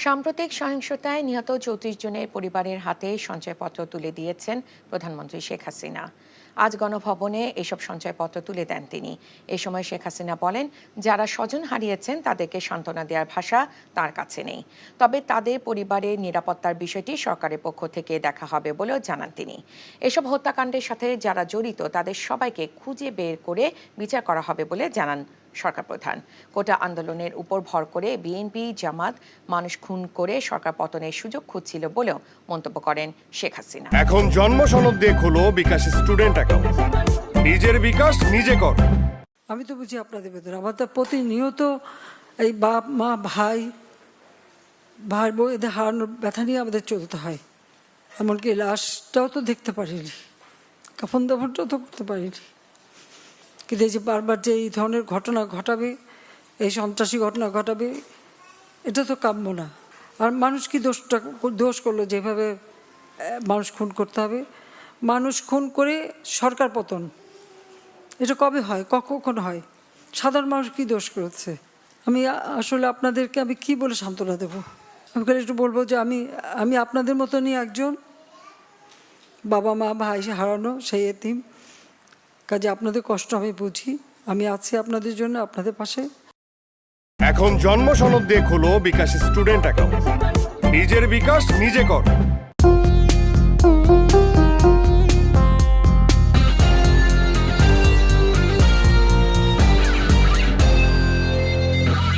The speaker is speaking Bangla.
সাম্প্রতিক সহিংসতায় নিহত ৩৪ জনের পরিবারের হাতে সঞ্চয়পত্র তুলে দিয়েছেন প্রধানমন্ত্রী শেখ হাসিনা। আজ গণভবনে এসব সঞ্চয়পত্র তুলে দেন তিনি। এ সময় শেখ হাসিনা বলেন, যারা স্বজন হারিয়েছেন তাদেরকে সান্ত্বনা দেওয়ার ভাষা তার কাছে নেই। তবে তাদের পরিবারের নিরাপত্তার বিষয়টি সরকারের পক্ষ থেকে দেখা হবে বলেও জানান তিনি। এসব হত্যাকাণ্ডের সাথে যারা জড়িত তাদের সবাইকে খুঁজে বের করে বিচার করা হবে বলে জানান সরকার প্রধান। কোটা আন্দোলনের উপর ভর করে বিএনপি জামাত মানুষ খুন করে সরকার পতনের সুযোগ খুঁজছিল বলেও মন্তব্য করেন শেখ হাসিনা। এখন জন্ম সনদ দিয়ে খোলো বিকাশ স্টুডেন্ট অ্যাকাউন্ট। নিজের বিকাশ নিজে কর। আমি তো বুঝি আপনাদের ভেতরে আমাদের প্রতিনিয়ত এই বাপ মা ভাই বউ এদের হারানোর ব্যথা নিয়ে আমাদের চলতে হয়। এমনকি লাশটাও তো দেখতে পারিনি, কাফন দাফনটাও তো করতে পারিনি। কিন্তু এই যে বারবার যে এই ধরনের ঘটনা ঘটাবে, এই সন্ত্রাসী ঘটনা ঘটাবে, এটা তো কাম্য না। আর মানুষ কি দোষ করলো যেভাবে মানুষ খুন করতে হবে? মানুষ খুন করে সরকার পতন, এটা কবে হয়, কখন হয়? সাধারণ মানুষ কি দোষ করেছে? আমি আসলে আপনাদেরকে আমি কি বলে সান্ত্বনা দেবো? আমি একটু বলবো যে আমি আপনাদের মতনই একজন বাবা মা ভাই হারানো সেই এতিম। কাজে আপনাদের কষ্ট আমি বুঝি, আমি আছি আপনাদের জন্য, আপনাদের পাশে। এখন জন্ম সনদ দিয়ে খোলো বিকাশ স্টুডেন্ট অ্যাকাউন্ট। নিজের বিকাশ নিজে কর।